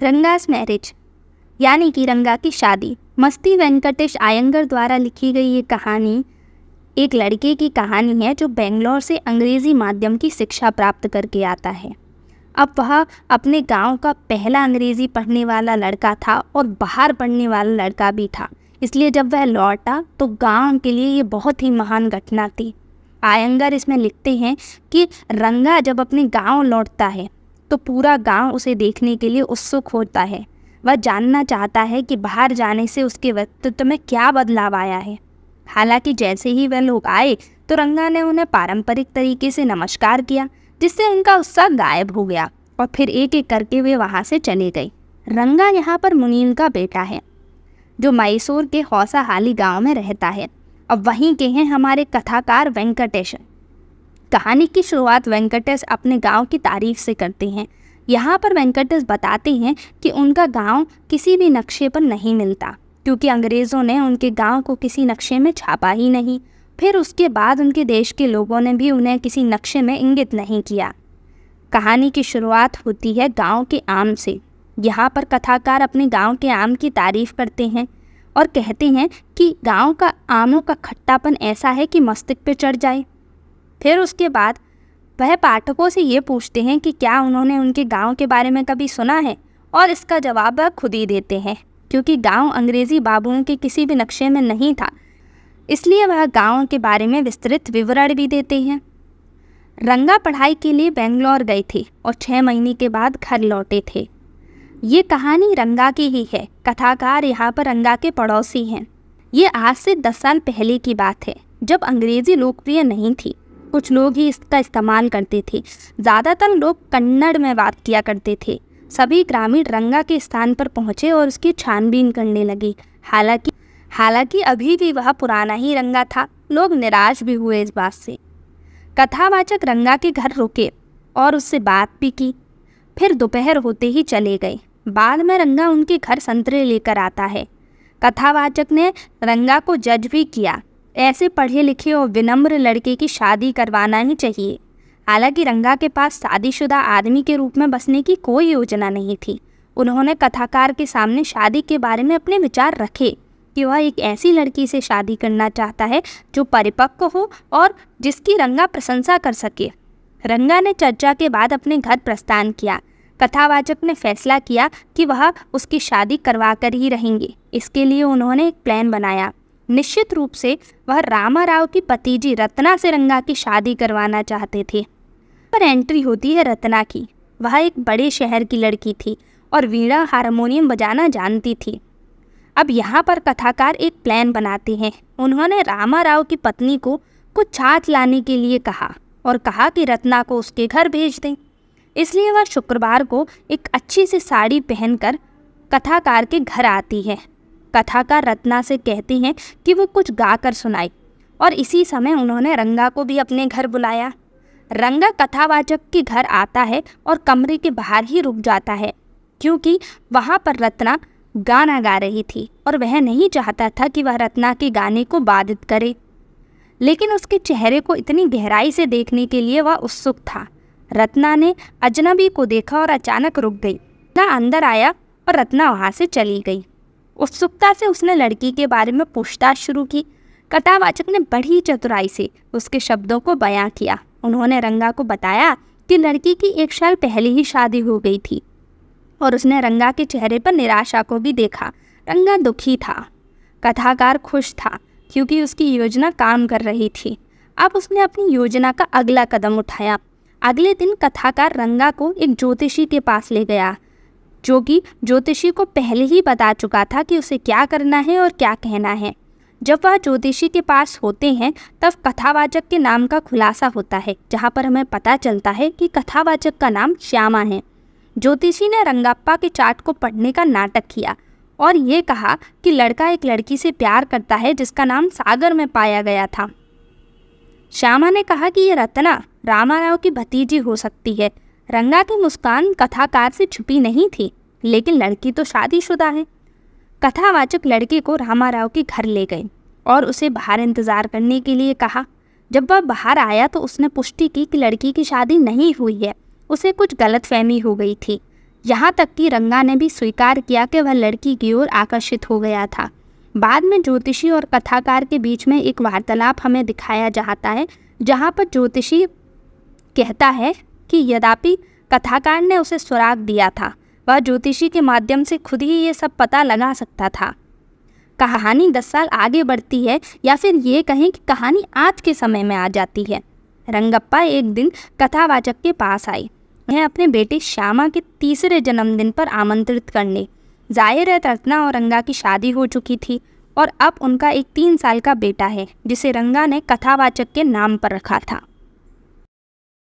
Ranga's marriage यानी कि रंगा की शादी। मस्ती वेंकटेश अयंगर द्वारा लिखी गई ये कहानी एक लड़के की कहानी है जो बेंगलोर से अंग्रेज़ी माध्यम की शिक्षा प्राप्त करके आता है। अब वह अपने गांव का पहला अंग्रेज़ी पढ़ने वाला लड़का था और बाहर पढ़ने वाला लड़का भी था, इसलिए जब वह लौटा तो गांव के लिए ये बहुत ही महान घटना थी। अयंगर इसमें लिखते हैं कि रंगा जब अपने गांव लौटता है तो पूरा गांव उसे देखने के लिए उत्सुक होता है। वह जानना चाहता है कि बाहर जाने से उसके व्यक्तित्व में क्या बदलाव आया है। हालांकि जैसे ही वह लोग आए तो रंगा ने उन्हें पारंपरिक तरीके से नमस्कार किया, जिससे उनका उत्साह गायब हो गया और फिर एक एक करके वे वहां से चले गए। रंगा यहाँ पर मुनीम का बेटा है जो मैसूर के हौसाहाली गांव में रहता है। अब वहीं के हैं हमारे कथाकार वेंकटेश। कहानी की शुरुआत वेंकटेश अपने गांव की तारीफ से करते हैं। यहाँ पर वेंकटेश बताते हैं कि उनका गांव किसी भी नक्शे पर नहीं मिलता, क्योंकि अंग्रेज़ों ने उनके गांव को किसी नक्शे में छापा ही नहीं। फिर उसके बाद उनके देश के लोगों ने भी उन्हें किसी नक्शे में इंगित नहीं किया। कहानी की शुरुआत होती है गांव के आम से। यहाँ पर कथाकार अपने गांव के आम की तारीफ करते हैं और कहते हैं कि गांव का आमों का खट्टापन ऐसा है कि मस्तिष्क पे चढ़ जाए। फिर उसके बाद वह पाठकों से ये पूछते हैं कि क्या उन्होंने उनके गांव के बारे में कभी सुना है, और इसका जवाब वह खुद ही देते हैं, क्योंकि गांव अंग्रेज़ी बाबुओं के किसी भी नक्शे में नहीं था, इसलिए वह गांव के बारे में विस्तृत विवरण भी देते हैं। रंगा पढ़ाई के लिए बेंगलोर गए थे और 6 महीने के बाद घर लौटे थे। ये कहानी रंगा की ही है। कथाकार यहाँ पर रंगा के पड़ोसी हैं। ये आज से 10 साल पहले की बात है, जब अंग्रेज़ी लोकप्रिय नहीं थी। कुछ लोग ही इसका इस्तेमाल करते थे। ज़्यादातर लोग कन्नड़ में बात किया करते थे। सभी ग्रामीण रंगा के स्थान पर पहुँचे और उसकी छानबीन करने लगे। हालांकि अभी भी वह पुराना ही रंगा था। लोग निराश भी हुए इस बात से। कथावाचक रंगा के घर रुके और उससे बात भी की। फिर दोपहर होते ही चले गए। बाद में रंगा उनके घर संतरे लेकर आता है। कथावाचक ने रंगा को जज भी किया। ऐसे पढ़े लिखे और विनम्र लड़के की शादी करवाना ही चाहिए। हालांकि रंगा के पास शादीशुदा आदमी के रूप में बसने की कोई योजना नहीं थी। उन्होंने कथाकार के सामने शादी के बारे में अपने विचार रखे कि वह एक ऐसी लड़की से शादी करना चाहता है जो परिपक्व हो और जिसकी रंगा प्रशंसा कर सके। रंगा ने चर्चा के बाद अपने घर प्रस्थान किया। कथावाचक ने फैसला किया कि वह उसकी शादी करवा कर ही रहेंगे। इसके लिए उन्होंने एक प्लान बनाया। निश्चित रूप से वह रामाराव की भतीजी रत्ना से रंगा की शादी करवाना चाहते थे। पर एंट्री होती है रत्ना की। वह एक बड़े शहर की लड़की थी और वीणा हारमोनियम बजाना जानती थी। अब यहाँ पर कथाकार एक प्लान बनाते हैं। उन्होंने रामाराव की पत्नी को कुछ छाछ लाने के लिए कहा और कहा कि रत्ना को उसके घर भेज दें। इसलिए वह शुक्रवार को एक अच्छी सी साड़ी पहनकर कथाकार के घर आती है। कथाकार रत्ना से कहते हैं कि वो कुछ गाकर सुनाए, और इसी समय उन्होंने रंगा को भी अपने घर बुलाया। रंगा कथावाचक के घर आता है और कमरे के बाहर ही रुक जाता है, क्योंकि वहाँ पर रत्ना गाना गा रही थी और वह नहीं चाहता था कि वह रत्ना के गाने को बाधित करे। लेकिन उसके चेहरे को इतनी गहराई से देखने के लिए वह उत्सुक था। रत्ना ने अजनबी को देखा और अचानक रुक गई। रंगा अंदर आया और रत्ना वहाँ से चली गई। उत्सुकता से उसने लड़की के बारे में पूछताछ शुरू की। कथावाचक ने बड़ी चतुराई से उसके शब्दों को बयां किया। उन्होंने रंगा को बताया कि लड़की की 1 साल पहले ही शादी हो गई थी और उसने रंगा के चेहरे पर निराशा को भी देखा। रंगा दुखी था। कथाकार खुश था क्योंकि उसकी योजना काम कर रही थी। अब उसने अपनी योजना का अगला कदम उठाया। अगले दिन कथाकार रंगा को एक ज्योतिषी के पास ले गया, जो कि ज्योतिषी को पहले ही बता चुका था कि उसे क्या करना है और क्या कहना है। जब वह ज्योतिषी के पास होते हैं तब कथावाचक के नाम का खुलासा होता है, जहाँ पर हमें पता चलता है कि कथावाचक का नाम श्यामा है। ज्योतिषी ने रंगाप्पा के चार्ट को पढ़ने का नाटक किया और ये कहा कि लड़का एक लड़की से प्यार करता है जिसका नाम सागर में पाया गया था। श्यामा ने कहा कि ये रत्ना रामाराव की भतीजी हो सकती है। रंगा की मुस्कान कथाकार से छुपी नहीं थी, लेकिन लड़की तो शादीशुदा है। कथावाचक लड़के को रामाराव के घर ले गए और उसे बाहर इंतज़ार करने के लिए कहा। जब वह बाहर आया तो उसने पुष्टि की कि लड़की की शादी नहीं हुई है। उसे कुछ गलतफहमी हो गई थी। यहाँ तक कि रंगा ने भी स्वीकार किया कि वह लड़की की ओर आकर्षित हो गया था। बाद में ज्योतिषी और कथाकार के बीच में एक वार्तालाप हमें दिखाया जाता है, जहाँ पर ज्योतिषी कहता है कि यद्यपि कथाकार ने उसे सुराग दिया था, वह ज्योतिषी के माध्यम से खुद ही ये सब पता लगा सकता था। कहानी 10 साल आगे बढ़ती है, या फिर ये कहें कि कहानी आज के समय में आ जाती है। रंगप्पा एक दिन कथावाचक के पास आई, उन्हें अपने बेटे श्यामा के 3रे जन्मदिन पर आमंत्रित करने। जाहिर है रत्ना और रंगा की शादी हो चुकी थी और अब उनका एक 3 साल का बेटा है, जिसे रंगा ने कथावाचक के नाम पर रखा था।